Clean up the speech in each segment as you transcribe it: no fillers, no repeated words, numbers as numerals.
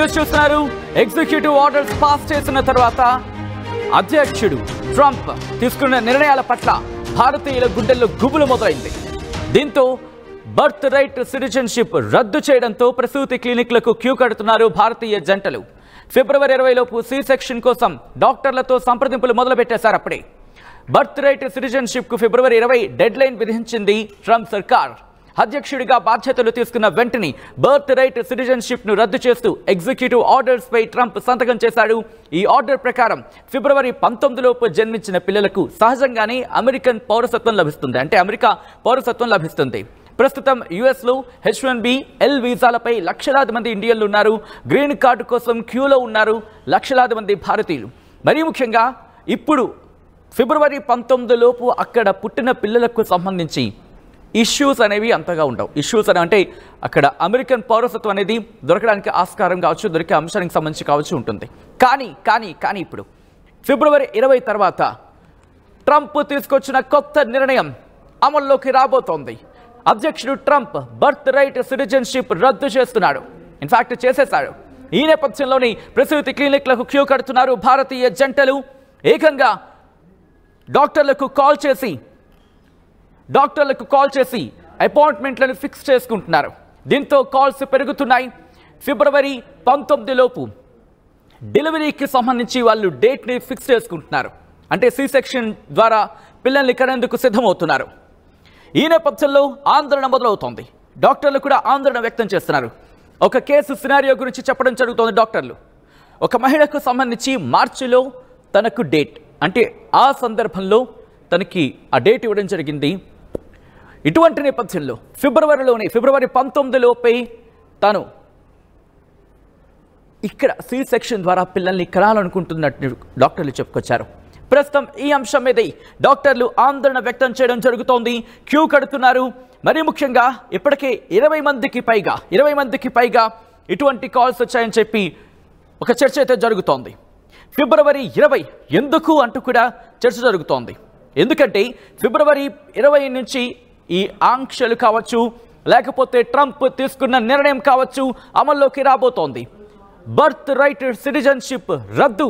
News చూస్తున్నారు. Executive orders pass చేసిన తర్వాత అధ్యక్షుడు ట్రంప్ తీసుకున్న నిర్ణయాల పట్ల భారతీయుల గుండెల్లో గుబులు మొదలైంది. దీంతో బర్త్ రైట్ సిటిజన్షిప్ రద్దు చేయడంతో ప్రసూతి క్లినిక్లకు క్యూ కడుతున్నారు భారతీయ జంటలు. ఫిబ్రవరి 20 లోపు సి సెక్షన్ కోసం డాక్టర్లతో సంప్రదింపులు మొదలుపెట్టేశారు. అప్పుడే బర్త్ రైట్ సిటిజన్షిప్ కు ఫిబ్రవరి 20 డెడ్ లైన్ విధించింది ట్రంప్ సర్కార్. అధ్యక్షుడిగా బాధ్యతలు తీసుకున్న వెంటనే బర్త్ రైట్ సిటిజన్షిప్ ను రద్దు చేస్తూ ఎగ్జిక్యూటివ్ ఆర్డర్స్ పై ట్రంప్ సంతకం చేశాడు. ఈ ఆర్డర్ ప్రకారం ఫిబ్రవరి 19 లోపు జన్మించిన పిల్లలకు సహజంగానే అమెరికన్ పౌరసత్వం లభిస్తుంది. అంటే అమెరికా పౌరసత్వం లభిస్తుంది. ప్రస్తుతం యుఎస్లో H1B L వీసాలపై లక్షలాది మంది ఇండియన్లు ఉన్నారు. గ్రీన్ కార్డు కోసం క్యూలో ఉన్నారు లక్షలాది మంది భారతీయులు. మరీ ముఖ్యంగా ఇప్పుడు ఫిబ్రవరి 19 లోపు అక్కడ పుట్టిన పిల్లలకు సంబంధించి ఇష్యూస్ అనేవి అంతగా ఉండవు. ఇష్యూస్ అంటే అక్కడ అమెరికన్ పౌరసత్వం అనేది దొరకడానికి ఆస్కారం కావచ్చు, దొరికే అంశానికి సంబంధించి కావచ్చు ఉంటుంది. కానీ ఇప్పుడు ఫిబ్రవరి 20 తర్వాత ట్రంప్ తీసుకొచ్చిన కొత్త నిర్ణయం అమల్లోకి రాబోతోంది. అధ్యక్షుడు ట్రంప్ బర్త్ రైట్ సిటిజన్షిప్ రద్దు చేస్తున్నాడు. ఇన్ఫాక్ట్ చేసేశాడు. ఈ నేపథ్యంలోని ప్రసూతి క్లినిక్లకు క్యూ కడుతున్నారు భారతీయ జంటలు. ఏకంగా డాక్టర్లకు కాల్ చేసి అపాయింట్మెంట్లను ఫిక్స్ చేసుకుంటున్నారు. దీంతో కాల్స్ పెరుగుతున్నాయి. ఫిబ్రవరి 19 లోపు డెలివరీకి సంబంధించి వాళ్ళు డేట్ని ఫిక్స్ చేసుకుంటున్నారు. అంటే సి సెక్షన్ ద్వారా పిల్లల్ని కనేందుకు సిద్ధమవుతున్నారు. ఈ నేపథ్యంలో ఆందోళన మొదలవుతోంది. డాక్టర్లు కూడా ఆందోళన వ్యక్తం చేస్తున్నారు. ఒక కేసు సినారియో గురించి చెప్పడం జరుగుతోంది. డాక్టర్లు ఒక మహిళకు సంబంధించి మార్చిలో తనకు డేట్, అంటే ఆ సందర్భంలో తనకి ఆ డేట్ ఇవ్వడం జరిగింది. ఇటువంటి నేపథ్యంలో ఫిబ్రవరి 19 లోపే తను ఇక్కడ సి సెక్షన్ ద్వారా పిల్లల్ని కనాలనుకుంటున్నట్టు డాక్టర్లు చెప్పుకొచ్చారు. ప్రస్తుతం ఈ అంశం మీద డాక్టర్లు ఆందోళన వ్యక్తం చేయడం జరుగుతోంది. క్యూ కడుతున్నారు. మరీ ముఖ్యంగా ఇప్పటికే 20 మందికి పైగా ఇటువంటి కాల్స్ వచ్చాయని చెప్పి ఒక చర్చ అయితే జరుగుతోంది. ఫిబ్రవరి 20 ఎందుకు అంటూ కూడా చర్చ జరుగుతోంది. ఎందుకంటే ఫిబ్రవరి 20 నుంచి ఈ ఆంక్షలు కావచ్చు, లేకపోతే ట్రంప్ తీసుకున్న నిర్ణయం కావచ్చు అమల్లోకి రాబోతోంది. బర్త్ రైట్ సిటిజన్షిప్ రద్దు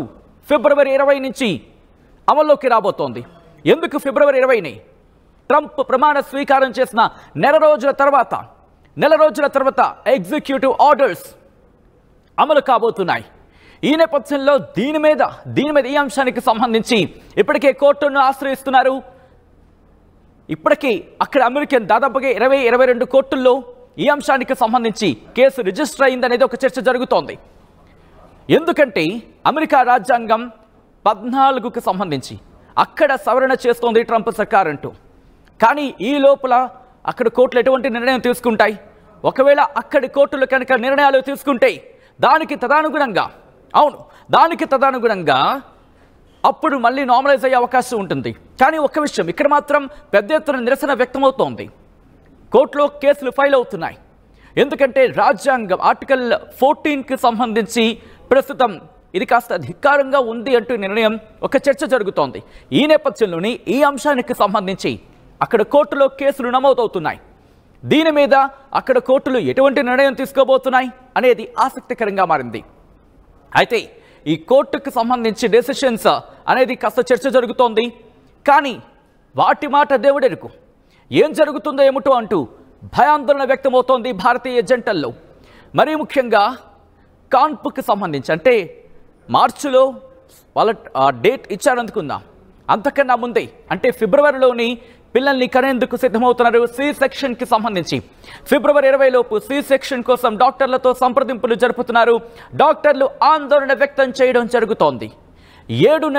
ఫిబ్రవరి 20 నుంచి అమల్లోకి రాబోతోంది. ఎందుకు ఫిబ్రవరి 20ని? ట్రంప్ ప్రమాణ స్వీకారం చేసిన నెల రోజుల తర్వాత ఎగ్జిక్యూటివ్ ఆర్డర్స్ అమలు కాబోతున్నాయి. ఈ నేపథ్యంలో దీని మీద ఈ అంశానికి సంబంధించి ఇప్పటికే కోర్టును ఆశ్రయిస్తున్నారు. ఇప్పటికీ అక్కడ అమెరికన్ దాదాపుగా 22 కోర్టుల్లో ఈ అంశానికి సంబంధించి కేసు రిజిస్టర్ అయిందనేది ఒక చర్చ జరుగుతోంది. ఎందుకంటే అమెరికా రాజ్యాంగం 14కు సంబంధించి అక్కడ సవరణ చేస్తోంది ట్రంప్ సర్కార్ అంటూ. కానీ ఈ లోపల అక్కడ కోర్టులు ఎటువంటి నిర్ణయం తీసుకుంటాయి? ఒకవేళ అక్కడి కోర్టులు కనుక నిర్ణయాలు తీసుకుంటే దానికి తదనుగుణంగా అప్పుడు మళ్ళీ నార్మలైజ్ అయ్యే అవకాశం ఉంటుంది. కానీ ఒక్క విషయం ఇక్కడ మాత్రం పెద్ద ఎత్తున నిరసన వ్యక్తమవుతోంది. కోర్టులో కేసులు ఫైల్ అవుతున్నాయి. ఎందుకంటే రాజ్యాంగం ఆర్టికల్ 14కి సంబంధించి ప్రస్తుతం ఇది కాస్త ధిక్కారంగా ఉంది అంటూ నిర్ణయం ఒక చర్చ జరుగుతోంది. ఈ నేపథ్యంలోనే ఈ అంశానికి సంబంధించి అక్కడ కోర్టులో కేసులు నమోదవుతున్నాయి. దీని మీద అక్కడ కోర్టులు ఎటువంటి నిర్ణయం తీసుకోబోతున్నాయి అనేది ఆసక్తికరంగా మారింది. అయితే ఈ కోర్టుకు సంబంధించి డెసిషన్స్ అనేది కాస్త చర్చ జరుగుతోంది. కానీ వాటి మాట దేవుడెరుకు, ఏం జరుగుతుందో ఏమిటో అంటూ భయాందోళన వ్యక్తమవుతోంది భారతీయ జంటల్లో. మరీ ముఖ్యంగా కాన్పుకి సంబంధించి అంటే మార్చిలో వాళ్ళ డేట్ ఇచ్చారనుకుందాం. అంతకన్నా ముందే అంటే ఫిబ్రవరిలోని పిల్లల్ని కనేందుకు సిద్ధమవుతున్నారు. సి సెక్షన్కి సంబంధించి ఫిబ్రవరి 20 లోపు సి సెక్షన్ కోసం డాక్టర్లతో సంప్రదింపులు జరుపుతున్నారు. డాక్టర్లు ఆందోళన వ్యక్తం చేయడం జరుగుతోంది. 7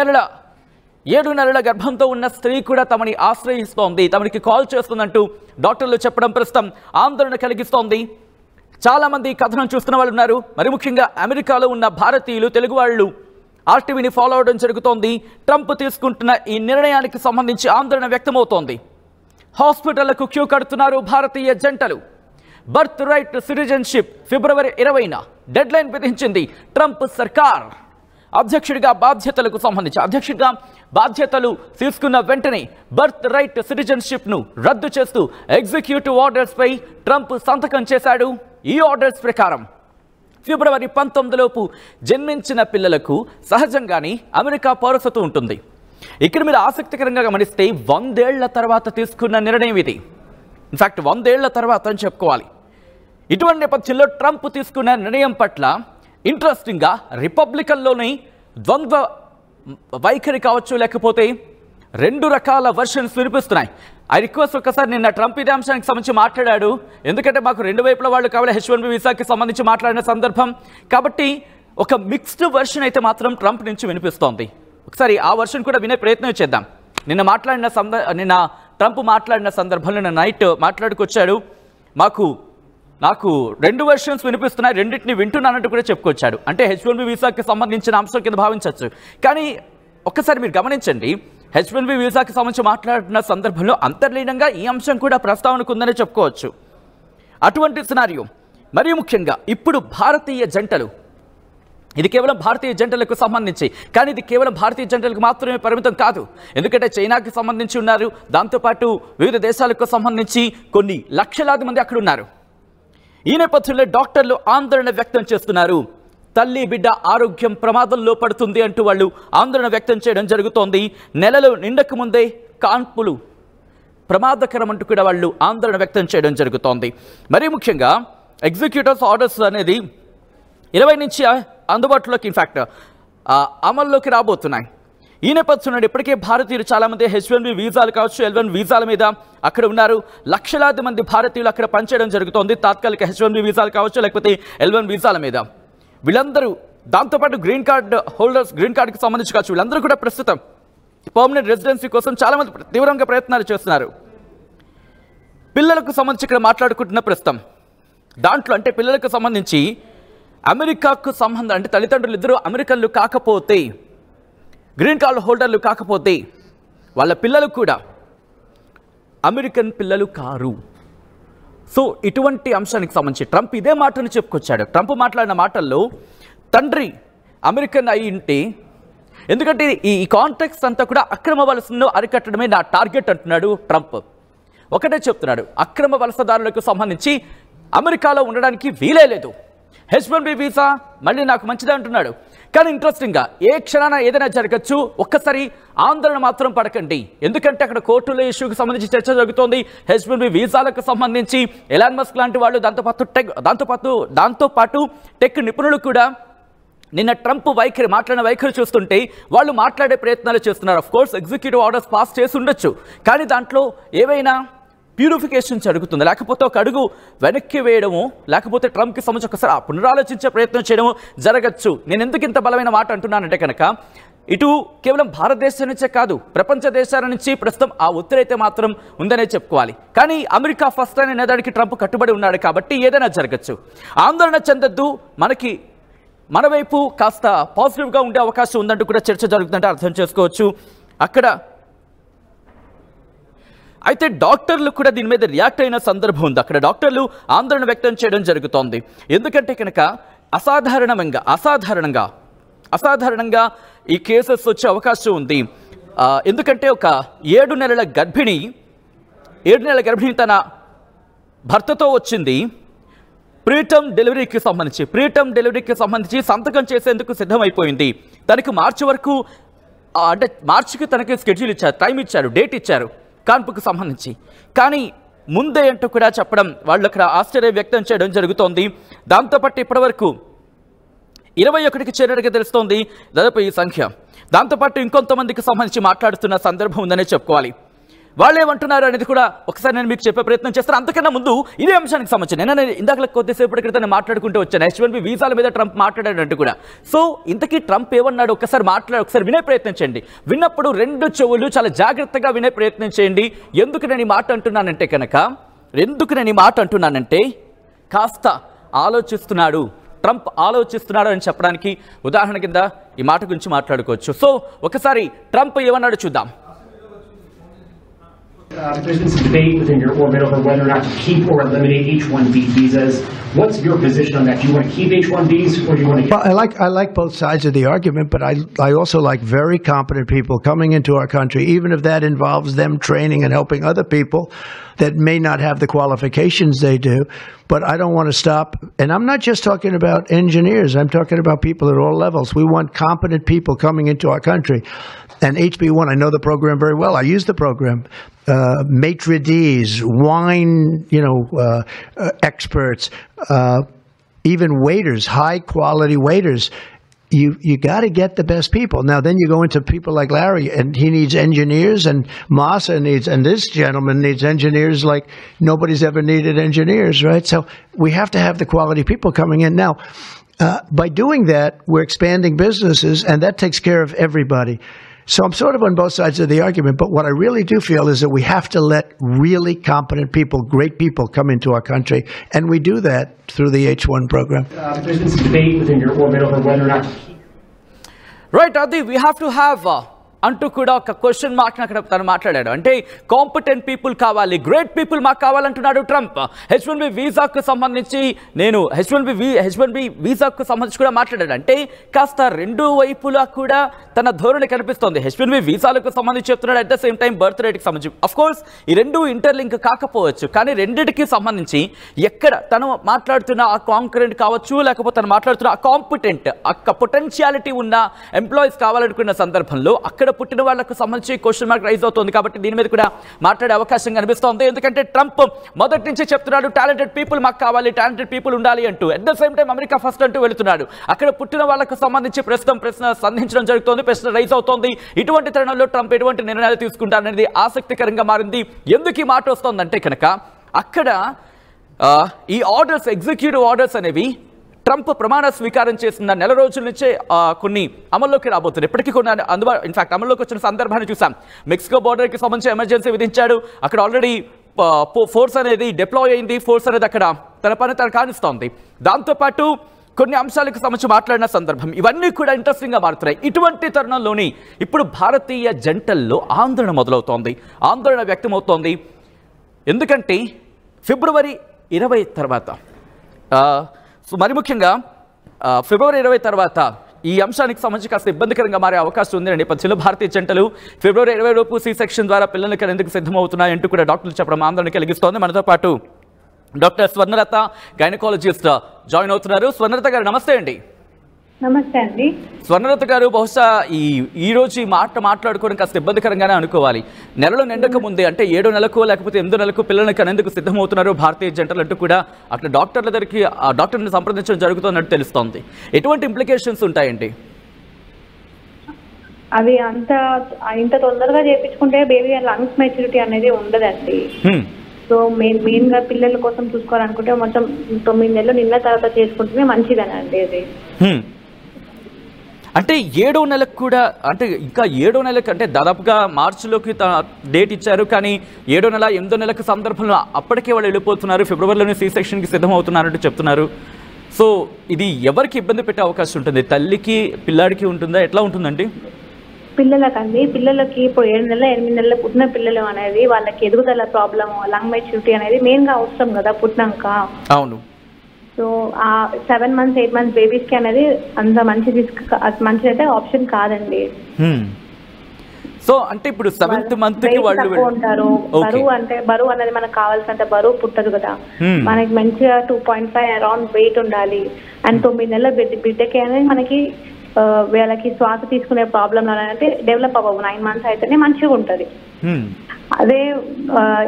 నెలల గర్భంతో ఉన్న స్త్రీ కూడా తమని ఆశ్రయిస్తోంది, తమనికి కాల్ చేస్తుందంటూ డాక్టర్లు చెప్పడం ప్రస్తుతం ఆందోళన కలిగిస్తోంది. చాలా మంది కథనం చూస్తున్న వాళ్ళు ఉన్నారు. మరి ముఖ్యంగా అమెరికాలో ఉన్న భారతీయులు, తెలుగు వాళ్ళు ఆర్టీవీని ఫాలో అవడం జరుగుతోంది. ట్రంప్ తీసుకుంటున్న ఈ నిర్ణయానికి సంబంధించి ఆందోళన వ్యక్తమవుతోంది. హాస్పిటళ్లకు క్యూ కడుతున్నారు భారతీయ జంటలు. బర్త్ రైట్ సిటిజన్షిప్ ఫిబ్రవరి 20న డెడ్ లైన్ విధించింది ట్రంప్ సర్కార్. అధ్యక్షుడిగా బాధ్యతలు తీసుకున్న వెంటనే బర్త్ రైట్ సిటిజన్షిప్ ను రద్దు చేస్తూ ఎగ్జిక్యూటివ్ ఆర్డర్స్ పై ట్రంప్ సంతకం చేశాడు. ఈ ఆర్డర్స్ ప్రకారం ఫిబ్రవరి 19లోపు జన్మించిన పిల్లలకు సహజంగానే అమెరికా పౌరసత్వం ఉంటుంది. ఇక్కడ మీరు ఆసక్తికరంగా గమనిస్తే 100 ఏళ్ల తర్వాత తీసుకున్న నిర్ణయం ఇది. ఇన్ఫాక్ట్ 100 ఏళ్ల తర్వాత అని చెప్పుకోవాలి. ఇటువంటి నేపథ్యంలో ట్రంప్ తీసుకున్న నిర్ణయం పట్ల ఇంట్రెస్టింగ్గా రిపబ్లికన్లోని ద్వంద్వ వైఖరి కావచ్చు, లేకపోతే 2 రకాల వర్షన్స్ వినిపిస్తున్నాయి. ఐ రిక్వెస్ట్ ఒకసారి నిన్న ట్రంప్ ఇదే అంశానికి సంబంధించి మాట్లాడాడు. ఎందుకంటే మాకు 2 వైపుల వాళ్ళు కావాలి H1B వీసాకి సంబంధించి మాట్లాడిన సందర్భం కాబట్టి ఒక మిక్స్డ్ వర్షన్ అయితే మాత్రం ట్రంప్ నుంచి వినిపిస్తోంది. ఒకసారి ఆ వర్షన్ కూడా వినే ప్రయత్నం చేద్దాం. నిన్న ట్రంప్ మాట్లాడిన సందర్భంలో నిన్న నైట్ మాట్లాడుకొచ్చాడు. నాకు 2 వర్షన్స్ వినిపిస్తున్నాయి, రెండింటిని వింటున్నానంటూ కూడా చెప్పుకొచ్చాడు. అంటే H1B వీసాకి సంబంధించిన అంశం కింద భావించవచ్చు. కానీ ఒక్కసారి మీరు గమనించండి, H1B వీసాకి సంబంధించి మాట్లాడిన సందర్భంలో అంతర్లీనంగా ఈ అంశం కూడా ప్రస్తావనకు ఉందనే చెప్పుకోవచ్చు. అటువంటి సినారియో మరీ ముఖ్యంగా ఇప్పుడు భారతీయ జంటలు, ఇది కేవలం భారతీయ జంటలకు సంబంధించి, కానీ ఇది కేవలం భారతీయ జంటలకు మాత్రమే పరిమితం కాదు. ఎందుకంటే చైనాకి సంబంధించి ఉన్నారు, దాంతోపాటు వివిధ దేశాలకు సంబంధించి కొన్ని లక్షలాది మంది అక్కడ ఉన్నారు. ఈ నేపథ్యంలో డాక్టర్లు ఆందోళన వ్యక్తం చేస్తున్నారు. తల్లి బిడ్డ ఆరోగ్యం ప్రమాదంలో పడుతుంది అంటూ వాళ్ళు ఆందోళన వ్యక్తం చేయడం జరుగుతోంది. నెలలు నిండక ముందే కాన్పులు ప్రమాదకరం అంటూ కూడా వాళ్ళు ఆందోళన వ్యక్తం చేయడం జరుగుతోంది. మరీ ముఖ్యంగా ఎగ్జిక్యూటివ్ ఆర్డర్స్ అనేది 20 నుంచి అందుబాటులోకి ఇన్ఫాక్ట్ అమల్లోకి రాబోతున్నాయి. ఈ నేపథ్యంలో ఇప్పటికే భారతీయులు చాలామంది H1B వీసాలు కావచ్చు, L1 వీసాల మీద అక్కడ ఉన్నారు. లక్షలాది మంది భారతీయులు అక్కడ పనిచేయడం జరుగుతోంది. తాత్కాలిక H1B వీసాలు కావచ్చు, లేకపోతే L1 వీసాల మీద. వీళ్ళందరూ దాంతోపాటు గ్రీన్ కార్డ్ హోల్డర్స్, గ్రీన్ కార్డుకి సంబంధించి కావచ్చు, వీళ్ళందరూ కూడా ప్రస్తుతం పర్మనెంట్ రెసిడెన్సీ కోసం చాలామంది తీవ్రంగా ప్రయత్నాలు చేస్తున్నారు. పిల్లలకు సంబంధించి ఇక్కడ మాట్లాడుకుంటున్న ప్రస్తుతం దాంట్లో అంటే పిల్లలకు సంబంధించి అమెరికాకు సంబంధం అంటే తల్లిదండ్రులు ఇద్దరు అమెరికన్లు కాకపోతే, గ్రీన్ కార్డు హోల్డర్లు కాకపోతే వాళ్ళ పిల్లలు కూడా అమెరికన్ పిల్లలు కారు. సో ఇటువంటి అంశానికి సంబంధించి ట్రంప్ ఇదే మాటను చెప్పుకొచ్చాడు. ట్రంప్ మాట్లాడిన మాటల్లో తండ్రి అమెరికన్ అయి ఉంటే, ఎందుకంటే ఈ కాంటెక్స్ట్ అంతా కూడా అక్రమ వలసను అరికట్టడమే నా టార్గెట్ అంటున్నాడు ట్రంప్. ఒకటే చెప్తున్నాడు, అక్రమ వలసదారులకు సంబంధించి అమెరికాలో ఉండడానికి వీలే లేదు. H1B వీసా మళ్ళీ నాకు మంచిదే అంటున్నాడు. కానీ ఇంట్రెస్టింగ్గా ఏ క్షణాన ఏదైనా జరగచ్చు. ఒక్కసారి ఆందోళన మాత్రం పడకండి, ఎందుకంటే అక్కడ కోర్టుల ఇష్యూకి సంబంధించి చర్చ జరుగుతోంది. H1B వీసాలకు సంబంధించి ఎలాన్ మస్క్ లాంటి వాళ్ళు, దాంతోపాటు టెక్ నిపుణులు కూడా నిన్న ట్రంప్ మాట్లాడిన వైఖరి చూస్తుంటే వాళ్ళు మాట్లాడే ప్రయత్నాలు చేస్తున్నారు. Of course executive orders pass చేసి ఉండొచ్చు, కానీ దాంట్లో ఏవైనా ప్యూరిఫికేషన్ జరుగుతుంది, లేకపోతే ఒక అడుగు వెనక్కి వేయడము, లేకపోతే ట్రంప్కి సంబంధించి ఒకసారి పునరాలోచించే ప్రయత్నం చేయడము జరగచ్చు. నేను ఎందుకు ఇంత బలమైన మాట అంటున్నానంటే కనుక ఇటు కేవలం భారతదేశం నుంచే కాదు, ప్రపంచ దేశాల నుంచి ప్రస్తుతం ఆ ఒత్తిడి అయితే మాత్రం ఉందనే చెప్పుకోవాలి. కానీ అమెరికా ఫస్ట్ అనే నినాదానికి ట్రంప్ కట్టుబడి ఉన్నాడు కాబట్టి ఏదైనా జరగచ్చు. ఆందోళన చెందొద్దు, మన వైపు కాస్త పాజిటివ్గా ఉండే అవకాశం ఉందంటూ కూడా చర్చ జరుగుతుందంటే అర్థం చేసుకోవచ్చు. అక్కడ అయితే డాక్టర్లు కూడా దీని మీద రియాక్ట్ అయిన సందర్భం ఉంది. అక్కడ డాక్టర్లు ఆందోళన వ్యక్తం చేయడం జరుగుతోంది. ఎందుకంటే కనుక అసాధారణంగా ఈ కేసెస్ వచ్చే అవకాశం ఉంది. ఎందుకంటే ఒక 7 నెలల గర్భిణి తన భర్తతో వచ్చింది. ప్రీటర్మ్ డెలివరీకి సంబంధించి సంతకం చేసేందుకు సిద్ధమైపోయింది. తనకి మార్చి వరకు అంటే మార్చికి తనకి స్కెడ్యూల్ ఇచ్చారు, టైం ఇచ్చారు, డేట్ ఇచ్చారు కాన్పుకు సంబంధించి. కానీ ముందే అంటూ కూడా చెప్పడం వాళ్ళు అక్కడ ఆశ్చర్యం వ్యక్తం చేయడం జరుగుతోంది. దాంతోపాటు ఇప్పటివరకు 21కి చేరినట్టుగా తెలుస్తోంది దాదాపు ఈ సంఖ్య. దాంతోపాటు ఇంకొంతమందికి సంబంధించి మాట్లాడుతున్న సందర్భం ఉందనే చెప్పుకోవాలి. వాళ్ళు ఏమంటున్నారు అనేది కూడా ఒకసారి నేను మీకు చెప్పే ప్రయత్నం చేస్తాను. అంతకన్నా ముందు ఇదే అంశానికి సంబంధించి నేను ఇందాక కొద్దిసేపటి క్రితం మాట్లాడుకుంటూ వచ్చాను. H1B వీసాల మీద ట్రంప్ మాట్లాడాడంటూ కూడా. సో ఇంతకీ ట్రంప్ ఏమన్నాడు ఒకసారి వినే ప్రయత్నం చేయండి. విన్నప్పుడు 2 చెవులు చాలా జాగ్రత్తగా వినే ప్రయత్నం చేయండి. ఎందుకు నేను ఈ మాట అంటున్నానంటే కాస్త ట్రంప్ ఆలోచిస్తున్నాడు అని చెప్పడానికి ఉదాహరణ కింద ఈ మాట గురించి మాట్లాడుకోవచ్చు. సో ఒకసారి ట్రంప్ ఏమన్నాడు చూద్దాం. There's been some debate within your orbit over whether or not to keep or eliminate H-1B visas. What's your position on that? Do you want to keep H-1Bs or do you want to? Well, I like both sides of the argument, but I also like very competent people coming into our country, even if that involves them training and helping other people that may not have the qualifications they do. But I don't want to stop. And I'm not just talking about engineers. I'm talking about people at all levels. We want competent people coming into our country. And HB1, I know the program very well. I use the program. Maitre d's, wine, experts, even waiters, high quality waiters. You got to get the best people. Now, then you go into people like Larry, and he needs engineers, and Masa needs, and this gentleman needs engineers like nobody's ever needed engineers, right? So we have to have the quality people coming in. Now, by doing that, we're expanding businesses, and that takes care of everybody. So I'm sort of on both sides of the argument, but what I really do feel is that we have to let really competent people, great people come into our country, and we do that through the H-1 program. There's been some debate within your orbit over whether or not to keep. Right, Adi, we have to have అంటూ కూడా ఒక question mark అక్కడ తను మాట్లాడాడు. అంటే competent people కావాలి, great people మాకు కావాలంటున్నాడు ట్రంప్. H-1B వీసాకు సంబంధించి H-1B వీసాకు సంబంధించి కూడా మాట్లాడాడు. అంటే కాస్త రెండు వైపులా కూడా తన ధోరణి కనిపిస్తోంది. H-1B వీసాలకు సంబంధించి చెప్తున్నాడు, at the same time birth రేట్కి సంబంధించి. అఫ్ కోర్స్ ఈ రెండు ఇంటర్లింక్ కాకపోవచ్చు, కానీ రెండిటికి సంబంధించి ఎక్కడ తను మాట్లాడుతున్న ఆ కాంకరెంట్ కావచ్చు, లేకపోతే తను మాట్లాడుతున్న ఆ కాంపిటెంట్, ఆ పొటెన్షియాలిటీ ఉన్న ఎంప్లాయీస్ కావాలనుకున్న సందర్భంలో అక్కడ పుట్టిన వాళ్ళకు సంబంధించి క్వశ్చన్ మార్క్ రైజ్ అవుతుంది. కాబట్టి దీని మీద కూడా మాట్లాడే అవకాశం కనిపిస్తోంది. ఎందుకంటే ట్రంప్ మొదటి నుంచి చెప్తున్నాడు టాలెంటెడ్ పీపుల్ మాకు కావాలి, టాలెంటెడ్ పీపుల్ ఉండాలి అంటూ. At the same time America first అంటూ వెళుతున్నాడు. అక్కడ పుట్టిన వాళ్ళకు సంబంధించి ప్రశ్న సంధించడం జరుగుతోంది, ప్రశ్న రైజ్ అవుతోంది. ఇటువంటి తరుణంలో ట్రంప్ ఎటువంటి నిర్ణయాలు తీసుకుంటారనేది ఆసక్తికరంగా మారింది. ఎందుకు ఈ మాట వస్తోందంటే కనుక అక్కడ ఈ ఆర్డర్స్, ఎగ్జిక్యూటివ్ ఆర్డర్స్ అనేవి ట్రంప్ ప్రమాణ స్వీకారం చేసిన నెల రోజుల నుంచే కొన్ని అమల్లోకి రాబోతుంది. ఇప్పటికీ కొన్ని ఇన్ఫాక్ట్ అమల్లోకి వచ్చిన సందర్భాన్ని చూసాం. మెక్సికో బోర్డర్కి సంబంధించి ఎమర్జెన్సీ విధించాడు. అక్కడ ఆల్రెడీ ఫోర్స్ అనేది డిప్లాయ్ అయింది. ఫోర్స్ అనేది అక్కడ తన పని తను కానిస్తోంది. దాంతోపాటు కొన్ని అంశాలకు సంబంధించి మాట్లాడిన సందర్భం, ఇవన్నీ కూడా ఇంట్రెస్టింగ్గా మారుతున్నాయి. ఇటువంటి తరుణంలోని ఇప్పుడు భారతీయ జంటల్లో ఆందోళన మొదలవుతోంది, ఆందోళన వ్యక్తమవుతోంది. ఎందుకంటే ఫిబ్రవరి 20 తర్వాత మరి ముఖ్యంగా ఫిబ్రవరి 20 తర్వాత ఈ అంశానికి సంబంధించి కాస్త ఇబ్బందికరంగా మారే అవకాశం ఉంది. నేపథ్యంలో భారతీయ జంటలు ఫిబ్రవరి 20 లోపు సి సెక్షన్ ద్వారా పిల్లల్ని కనేందుకు సిద్ధమవుతున్నాయంటూ కూడా డాక్టర్లు చెప్పడం ఆందోళన కలిగిస్తోంది. మనతో పాటు డాక్టర్ స్వర్ణలత, గైనకాలజిస్ట్ జాయిన్ అవుతున్నారు. స్వర్ణలత గారు నమస్తే అండి. నమస్తే అండి. స్వర్ణలత గారు, బహుశా ఈ రోజు ఈ మాట మాట్లాడుకోవడం కాస్త ఇబ్బందికరంగానే అనుకోవాలి. నెలలు నిండక ముందే, అంటే 7 నెలలకు లేకపోతే 8 నెలలకు పిల్లల్ని కనేందుకు సిద్ధమవుతున్నారు భారతీయ జంటలు అంటూ కూడా అక్కడ డాక్టర్ల దగ్గరికి ఆ డాక్టర్ని సంప్రదించడం జరుగుతున్నట్టు తెలుస్తోంది. ఎటువంటి ఇంప్లికేషన్స్ ఉంటాయండి? అవి ఇంత తొందరగా చేయించుకుంటే బేబీ లంగ్స్ మెచ్యూరిటీ అనేది ఉండదండి. సో మెయిన్ గా పిల్లల కోసం చూసుకోవాలనుకుంటే మొత్తం 9 నెలలు నిన్న తర్వాత చేసుకుంటేనే మంచిదనండి అది. అంటే 7వ నెలకు కూడా, అంటే ఇంకా 7వ నెలకు, అంటే దాదాపుగా మార్చిలోకి డేట్ ఇచ్చారు, కానీ 7వ నెల 8వ నెలకు సందర్భంలో అప్పటికే వాళ్ళు వెళ్ళిపోతున్నారు. ఫిబ్రవరిలోనే సి సెక్షన్కి సిద్ధమవుతున్నారంటూ చెప్తున్నారు. సో ఇది ఎవరికి ఇబ్బంది పెట్టే అవకాశం ఉంటుంది? తల్లికి, పిల్లాడికి ఉంటుందా, ఎట్లా ఉంటుందండి? పిల్లలకి ఇప్పుడు 7 నెలల 8 నెలల పుట్టిన పిల్లలు అనేది వాళ్ళకి ఎదుగుదల ప్రాబ్లమ్, లంగ్ మెచ్యూరిటీ అనేది మెయిన్ గా అవసరం కదా పుట్టినాక. అవును. సో ఆ 7 months 8 months బేబీస్ కి అనేది అంత మంచిదైతే ఆప్షన్ కాదండి. సో అంటే ఇప్పుడు 7th month కి వాళ్ళు ఉంటారు. బరువు అనేది మనకు కావాల్సినంత బరువు పుట్టదు కదా. మనకి మంచిగా 2.5 అరౌండ్ వెయిట్ ఉండాలి. అండ్ 9 నెలల బిడ్డకి అనేది మనకి వీళ్ళకి శ్వాస తీసుకునే ప్రాబ్లం అంటే డెవలప్ అవ్వవు. 9 months అయితేనే మంచిగా ఉంటది. అదే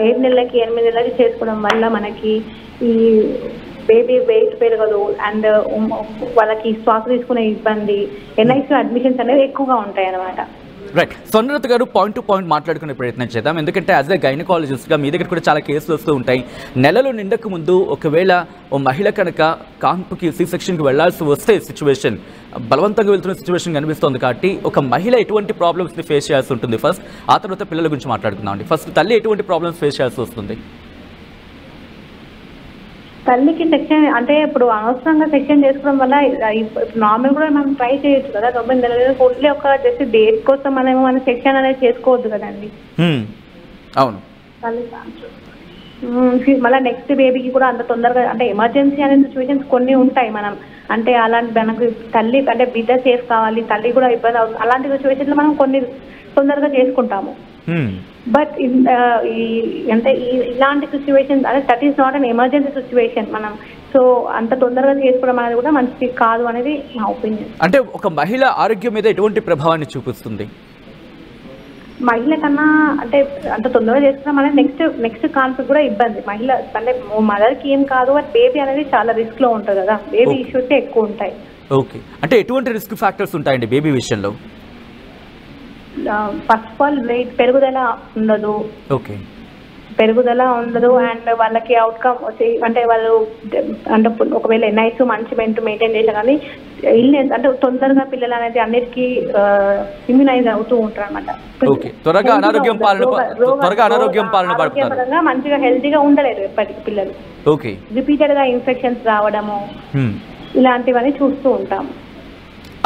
7 నెలలకి 8 నెలలకి చేసుకోవడం వల్ల మనకి ఈ బేబీ వెయిట్ పెరగదు అండ్ వాళ్ళకి శ్వాస తీసుకునే ఇబ్బంది, NICU అడ్మిషన్స్ అనేవి ఎక్కువగా ఉంటాయి అన్నమాట. రైట్. స్వర్ణలత గారు, పాయింట్ టు పాయింట్ మాట్లాడుకునే ప్రయత్నం చేద్దాం. ఎందుకంటే యాజ్ ఎ గైనకాలజిస్ట్గా మీ దగ్గర కూడా చాలా కేసులు వస్తూ ఉంటాయి. నెలలు నిండక ముందు ఒకవేళ ఓ మహిళ కనుక కాన్పుకి సి సెక్షన్కి వెళ్లాల్సి వస్తే సిచ్యువేషన్, బలవంతంగా వెళ్తున్న సిచ్యువేషన్ కనిపిస్తుంది. కాబట్టి ఒక మహిళ ఎటువంటి ప్రాబ్లమ్స్ని ఫేస్ చేయాల్సి ఉంటుంది ఫస్ట్, ఆ తర్వాత పిల్లల గురించి మాట్లాడుకుందాం అండి. ఫస్ట్ తల్లి ఎటువంటి ప్రాబ్లమ్స్ ఫేస్ చేయాల్సి వస్తుంది? తల్లికి సెక్షన్ అంటే ఇప్పుడు అనవసరంగా సెక్షన్ చేసుకోవడం వల్ల నార్మల్ కూడా మనం ట్రై చేయొచ్చు కదా. 9 నెలలు ఓన్లీ ఒక జస్ట్ డేట్ కోసం మనం సెక్షన్ అనేది చేసుకోవద్దు కదండి. అవును. మళ్ళీ నెక్స్ట్ బేబీకి కూడా అంత తొందరగా అంటే ఎమర్జెన్సీ అనే సిచ్యువేషన్స్ కొన్ని ఉంటాయి. మనం అంటే అలాంటి మనకు తల్లి అంటే బిడ్డ సేఫ్ కావాలి, తల్లి కూడా ఇబ్బంది అవుతుంది, అలాంటి సిచ్యువేషన్స్ లో మనం కొన్ని తొందరగా చేసుకుంటాము. బట్ అంటే ఇలాంటి సిచ్యువేషన్ అంటే that is not an emergency situation. మనం సో అంత తొందరగా చేసుకోవడం అనేది కూడా మంచిది కాదు అనేది నా ఒపీనియన్. అంటే ఒక మహిళ ఆరోగ్యం మీద ఎటువంటి ప్రభావాన్ని చూపిస్తుంది? మహిళ కన్నా అంటే అంత తొందరగా చేసుకున్నాం అనేది నెక్స్ట్ కాన్సెప్ట్ కూడా ఇబ్బంది. మహిళ అంటే మదర్కి ఏం కాదు, బట్ బేబీ అనేది చాలా రిస్క్ లో ఉంటుంది కదా, బేబీ ఇష్యూస్ ఎక్కువ ఉంటాయి. ఓకే, అంటే ఎటువంటి రిస్క్ ఫ్యాక్టర్స్ ఉంటాయండి బేబీ విషయంలో? ఫస్ట్ ఆఫ్ ఆల్ వెయిట్ పెరుగుదల ఉండదు. ఓకే, పెరుగుదల ఉండదు అండ్ వాళ్ళకి అవుట్కమ్ వచ్చి అంటే వాళ్ళు అంటే ఒకవేళ ఎన్ఐస్ మంచి మెయింటైన్ చేసినా కానీ ఇల్నెస్ అంటే తొందరగా పిల్లలు అనేది అన్నిటికీ ఇమ్యునైజ్ అవుతూ ఉంటారు అనమాట. పరంగా మంచిగా హెల్తీగా ఉండలేరు ఎప్పటికీ పిల్లలు. రిపీటెడ్ గా ఇన్ఫెక్షన్స్ రావడము ఇలాంటివన్నీ చూస్తూ ఉంటాము.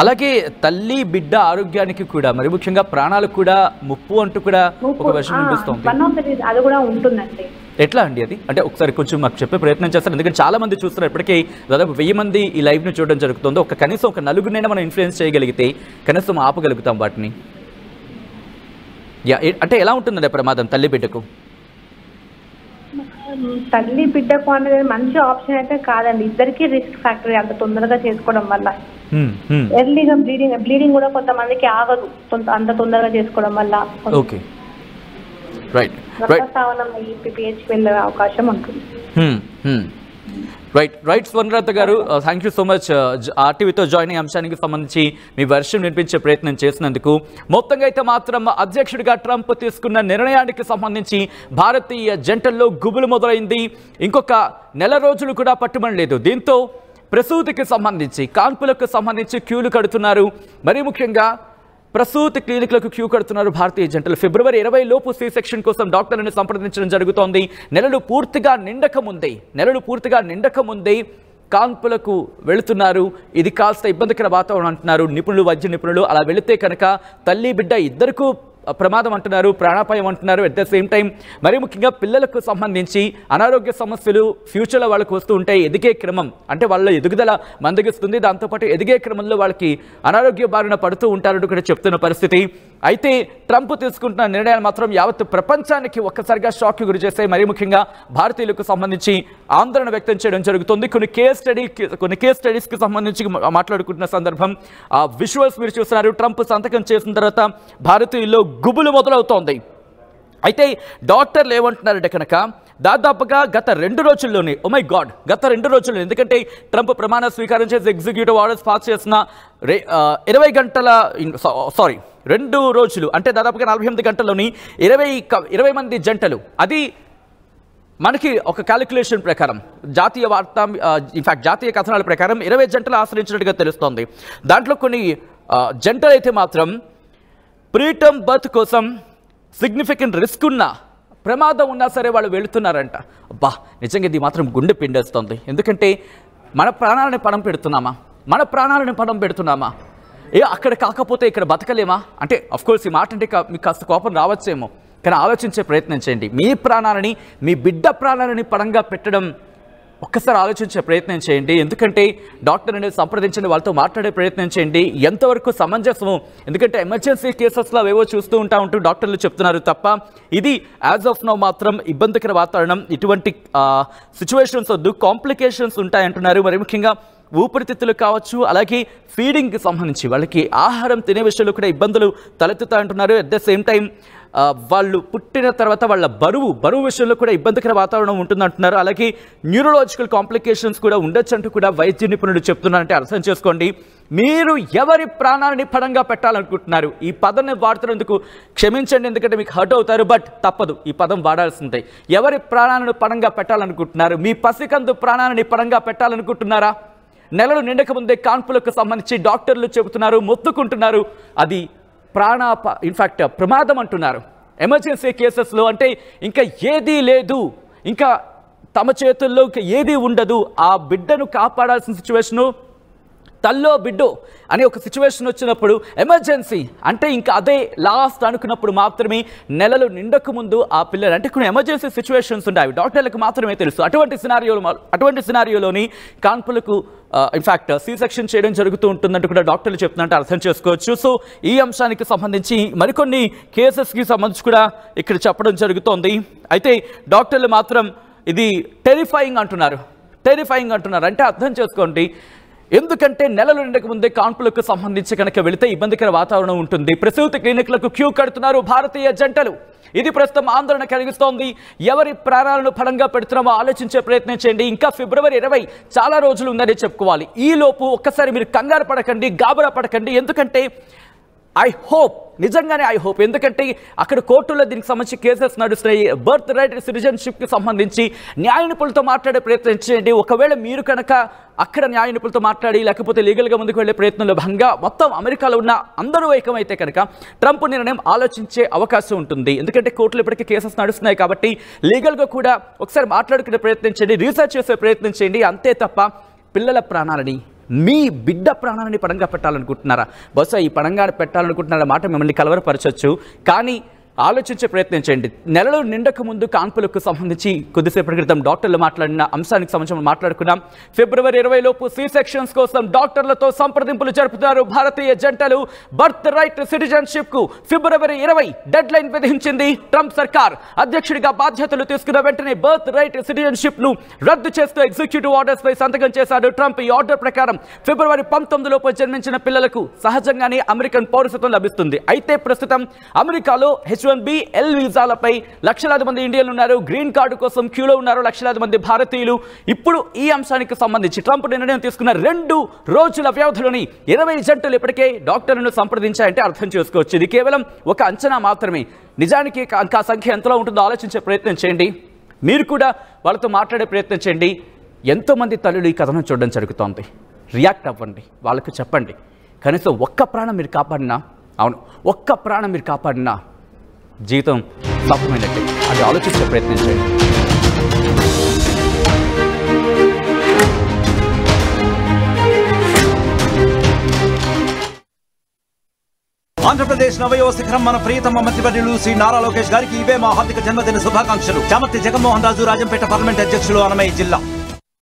అలాగే తల్లి బిడ్డ ఆరోగ్యానికి కూడా మరి ముఖ్యంగా ప్రాణాలకు కూడా ముప్పు అంటూ కూడా ఒక విషయం వినిపిస్తుంది. అది కూడా ఉంటుందండి. ఎట్లా అండి అది? అంటే ఒకసారి కొంచెం మాకు చెప్పే ప్రయత్నం చేస్తారు, ఎందుకంటే చాలా మంది చూస్తున్నారు. ఇప్పటికీ దాదాపు 1000 మంది ఈ లైవ్ ని చూడడం జరుగుతుంది. కనీసం ఒక నలుగురినైనా మనం ఇన్ఫ్లుయెన్స్ చేయగలిగితే కనీసం ఆపగలుగుతాం వాటిని. అంటే ఎలా ఉంటుందండి ప్రమాదం తల్లి బిడ్డకు? తల్లి బిడ్డకు అనేది మంచి ఆప్షన్ అయితే కాదండి. ఇద్దరికి రిస్క్ ఫ్యాక్టరీ అంత తొందరగా చేసుకోవడం వల్ల. ఎర్లీగా బ్లీడింగ్ కూడా కొంతమందికి ఆగదు అంత తొందరగా చేసుకోవడం వల్ల. రక్తస్రావణం PPH వెళ్ళే అవకాశం ఉంటుంది. Right Swarnalatha garu, thank you so much ఆర్టీవీతో జాయిన్ అయ్యే అంశానికి సంబంధించి మీ వర్షం వినిపించే ప్రయత్నం చేసినందుకు. మొత్తంగా అయితే మాత్రం అధ్యక్షుడిగా ట్రంప్ తీసుకున్న నిర్ణయానికి సంబంధించి భారతీయ జంటల్లో గుబులు మొదలైంది. ఇంకొక నెల రోజులు కూడా పట్టుబడలేదు. దీంతో ప్రసూతికి సంబంధించి కాన్పులకు సంబంధించి క్యూలు కడుతున్నారు. మరీ ముఖ్యంగా ప్రసూతి క్లినిక్లకు క్యూ కడుతున్నారు భారతీయ జంటలు. ఫిబ్రవరి 20 లోపు సి సెక్షన్ కోసం డాక్టర్లను సంప్రదించడం జరుగుతోంది. నెలలు పూర్తిగా నిండక ముందే కాన్పులకు వెళుతున్నారు. ఇది కాస్త ఇబ్బందికర వాతావరణం అంటున్నారు వైద్య నిపుణులు. అలా వెళితే కనుక తల్లి బిడ్డ ఇద్దరికూ ప్రమాదం అంటున్నారు, ప్రాణాపాయం అంటున్నారు. అట్ ద సేమ్ టైం మరీ ముఖ్యంగా పిల్లలకు సంబంధించి అనారోగ్య సమస్యలు ఫ్యూచర్లో వాళ్ళకు వస్తూ ఉంటాయి. ఎదిగే క్రమం అంటే వాళ్ళ ఎదుగుదల మందగిస్తుంది. దాంతోపాటు ఎదిగే క్రమంలో వాళ్ళకి అనారోగ్య బారిన పడుతూ ఉంటారని కూడా చెప్తున్న పరిస్థితి. అయితే ట్రంప్ తీసుకుంటున్న నిర్ణయాలు మాత్రం యావత్ ప్రపంచానికి ఒక్కసారిగా షాక్కి గురి చేస్తాయి. మరీ ముఖ్యంగా భారతీయులకు సంబంధించి ఆందోళన వ్యక్తం చేయడం జరుగుతుంది. కొన్ని కేస్ స్టడీస్కి సంబంధించి మాట్లాడుకుంటున్న సందర్భం విజువల్స్ మీరు చూస్తున్నారు. ట్రంప్ సంతకం చేసిన తర్వాత భారతీయుల్లో గుబులు మొదలవుతోంది. అయితే డాక్టర్లు ఏమంటున్నారంటే కనుక దాదాపుగా గత 2 రోజుల్లోనే గత 2 రోజుల్లో, ఎందుకంటే ట్రంప్ ప్రమాణ స్వీకారం చేసి ఎగ్జిక్యూటివ్ ఆర్డర్స్ పాస్ చేసిన 2 రోజులు అంటే దాదాపుగా 48 గంటల్లోని 20 మంది జంటలు. అది మనకి ఒక క్యాలిక్యులేషన్ ప్రకారం జాతీయ కథనాల ప్రకారం 20 జంటలు ఆశ్రయించినట్టుగా తెలుస్తోంది. దాంట్లో కొన్ని జంటలు అయితే మాత్రం ప్రీటర్మ్ బర్త్ కోసం సిగ్నిఫికెంట్ రిస్క్ ఉన్న ప్రమాదం ఉన్నా సరే వాళ్ళు వెళుతున్నారంట. నిజంగా ఇది మాత్రం గుండె పిండేస్తుంది. ఎందుకంటే మన ప్రాణాలను పణం పెడుతున్నామా? అక్కడ కాకపోతే ఇక్కడ బతకలేమా? అంటే అఫ్కోర్స్ ఈ మాట అంటే మీకు కాస్త కోపం రావచ్చేమో, కానీ ఆలోచించే ప్రయత్నం చేయండి. మీ ప్రాణాలని, మీ బిడ్డ ప్రాణాలని పణంగా పెట్టడం ఒక్కసారి ఆలోచించే ప్రయత్నం చేయండి. ఎందుకంటే డాక్టర్ అనేది సంప్రదించండి, వాళ్ళతో మాట్లాడే ప్రయత్నం చేయండి. ఎంతవరకు సమంజసము? ఎందుకంటే ఎమర్జెన్సీ కేసెస్లో అవేవో చూస్తూ ఉంటామంటూ డాక్టర్లు చెప్తున్నారు తప్ప ఇది యాజ్ ఆఫ్ నౌ మాత్రం ఇబ్బందికర వాతావరణం. ఇటువంటి సిచ్యువేషన్స్ వద్దు, కాంప్లికేషన్స్ ఉంటాయంటున్నారు. మరి ముఖ్యంగా ఊపిరితిత్తులు కావచ్చు, అలాగే ఫీడింగ్కి సంబంధించి వాళ్ళకి ఆహారం తినే విషయంలో కూడా ఇబ్బందులు తలెత్తుతాయంటున్నారు. అట్ ద సేమ్ టైం వాళ్ళు పుట్టిన తర్వాత వాళ్ళ బరువు విషయంలో కూడా ఇబ్బందికర వాతావరణం ఉంటుందంటున్నారు. అలాగే న్యూరలాజికల్ కాంప్లికేషన్స్ కూడా ఉండొచ్చు అంటూ కూడా వైద్య నిపుణులు చెప్తున్నారంటే అర్థం చేసుకోండి. మీరు ఎవరి ప్రాణాలని పణంగా పెట్టాలనుకుంటున్నారు? ఈ పదాన్ని వాడుతున్నందుకు క్షమించండి, ఎందుకంటే మీకు హర్ట్ అవుతారు, బట్ తప్పదు, ఈ పదం వాడాల్సిందే. ఎవరి ప్రాణాలను పణంగా పెట్టాలనుకుంటున్నారు? మీ పసికందు ప్రాణాలని పణంగా పెట్టాలనుకుంటున్నారా? నెలలు నిండక ముందే కాన్పులకు సంబంధించి డాక్టర్లు చెబుతున్నారు, మొత్తుకుంటున్నారు. అది ఇన్ఫ్యాక్ట్ ప్రమాదం అంటున్నారు. ఎమర్జెన్సీ కేసెస్లో అంటే ఇంకా ఏదీ లేదు, ఇంకా తమ చేతుల్లో ఇంకా ఏదీ ఉండదు. ఆ బిడ్డను కాపాడాల్సిన సిచ్యువేషను తల్లో బిడ్డో అనే ఒక సిచ్యువేషన్ వచ్చినప్పుడు ఎమర్జెన్సీ అంటే ఇంకా అదే లాస్ట్ అనుకున్నప్పుడు మాత్రమే నెలలు నిండకు ముందు ఆ పిల్లలు అంటే కొన్ని ఎమర్జెన్సీ సిచ్యువేషన్స్ ఉంటాయి, డాక్టర్లకు మాత్రమే తెలుసు. అటువంటి సినారియోలోని కాన్పులకు ఇన్ఫ్యాక్ట్ సి సెక్షన్ చేయడం జరుగుతూ ఉంటుందంటూ కూడా డాక్టర్లు చెప్తున్నట్టు అర్థం చేసుకోవచ్చు. సో ఈ అంశానికి సంబంధించి మరికొన్ని కేసెస్కి సంబంధించి కూడా ఇక్కడ చెప్పడం జరుగుతోంది. అయితే డాక్టర్లు మాత్రం ఇది టెరిఫైయింగ్ అంటున్నారు అంటే అర్థం చేసుకోండి. ఎందుకంటే నెలలు నిండక ముందే కాన్పులకు సంబంధించి కనుక వెళితే ఇబ్బందికర వాతావరణం ఉంటుంది. ప్రసూతి క్లినిక్లకు క్యూ కడుతున్నారు భారతీయ జంటలు. ఇది ప్రస్తుతం ఆందోళన కలిగిస్తోంది. ఎవరి ప్రాణాలను ఫలంగా పెడుతున్నామో ఆలోచించే ప్రయత్నం చేయండి. ఇంకా ఫిబ్రవరి 20 చాలా రోజులు ఉందని చెప్పుకోవాలి. ఈలోపు ఒక్కసారి మీరు కంగారు పడకండి, గాబరా పడకండి. ఎందుకంటే నిజంగానే ఐ హోప్ ఎందుకంటే అక్కడ కోర్టులో దీనికి సంబంధించి కేసెస్ నడుస్తున్నాయి. బర్త్ రైట్ సిటిజన్షిప్కి సంబంధించి న్యాయ నిపుణులతో మాట్లాడే ప్రయత్నం చేయండి. ఒకవేళ మీరు కనుక అక్కడ న్యాయ నిపుణులతో మాట్లాడి లేకపోతే లీగల్గా ముందుకు వెళ్ళే ప్రయత్నంలో భాగంగా మొత్తం అమెరికాలో ఉన్న అందరూ ఏకమైతే కనుక ట్రంప్ నిర్ణయం ఆలోచించే అవకాశం ఉంటుంది. ఎందుకంటే కోర్టులు ఇప్పటికీ కేసెస్ నడుస్తున్నాయి కాబట్టి లీగల్గా కూడా ఒకసారి మాట్లాడుకునే ప్రయత్నం చేయండి, రీసెర్చ్ చేసే ప్రయత్నం చేయండి. అంతే తప్ప పిల్లల ప్రాణాలని మీ బిడ్డ ప్రాణాలని పణంగా పెట్టాలనుకుంటున్నారా? బహుశా ఈ పణంగా పెట్టాలనుకుంటున్నారా మాట మిమ్మల్ని కలవరపరచవచ్చు. కానీ ఆలోచించే ప్రయత్నం చేయండి. నెలలు నిండక ముందు కాన్పులకు సంబంధించి కొద్దిసేపటి క్రితం డాక్టర్లు మాట్లాడిన అంశానికి సంబంధించి మాట్లాడుకున్నాం. ఫిబ్రవరి 20 లోపు సి సెక్షన్స్ కోసం డాక్టర్లతో సంప్రదింపులు జరుపుతున్నారు భారతీయ జంటలు. బర్త్ రైట్ సిటిజన్షిప్ కు ఫిబ్రవరి 20 డెడ్ లైన్ విధించింది ట్రంప్ సర్కార్. అధ్యక్షుడిగా బాధ్యతలు తీసుకున్న వెంటనే బర్త్ రైట్ సిటిజన్షిప్ ను రద్దు చేస్తూ ఎగ్జిక్యూటివ్ ఆర్డర్స్ పై సంతకం చేశారు ట్రంప్. ఈ ఆర్డర్ ప్రకారం ఫిబ్రవరి 19 లోపు జన్మించిన పిల్లలకు సహజంగానే అమెరికన్ పౌరసత్వం లభిస్తుంది. అయితే ప్రస్తుతం అమెరికాలో H1B ఎల్ వీసాలపై లక్షలాది మంది ఇండియన్లు ఉన్నారు. గ్రీన్ కార్డు కోసం క్యూలో ఉన్నారు లక్షలాది మంది భారతీయులు. ఇప్పుడు ఈ అంశానికి సంబంధించి ట్రంప్ నిర్ణయం తీసుకున్న 2 రోజుల వ్యవధిలోని 20 జంటలు ఇప్పటికే డాక్టర్లను సంప్రదించాయంటే అర్థం చేసుకోవచ్చు. ఇది కేవలం ఒక అంచనా మాత్రమే. నిజానికి ఆ సంఖ్య ఎంతలో ఉంటుందో ఆలోచించే ప్రయత్నం చేయండి. మీరు కూడా వాళ్ళతో మాట్లాడే ప్రయత్నం చేయండి. ఎంతోమంది తల్లులు ఈ కథను చూడడం జరుగుతోంది. రియాక్ట్ అవ్వండి, వాళ్ళకు చెప్పండి. కనీసం ఒక్క ప్రాణం మీరు కాపాడినా, అవును ఒక్క ప్రాణం మీరు కాపాడినా జీవితం సఫలమైనట్టే. అది ఆలోచించే ప్రయత్నం చేయండి. ఆంధ్రప్రదేశ్ నవయువ శిఖరం మన ప్రియతమ మంత్రివర్యులు శ్రీ నారా లోకేష్ గారికి ఇవే మా హార్దిక జన్మదిన శుభాకాంక్షలు. చామర్తి జగన్మోహన్ రాజు, రాజంపేట పార్లమెంట్ అధ్యక్షులు, అన్నమయ్య జిల్లా.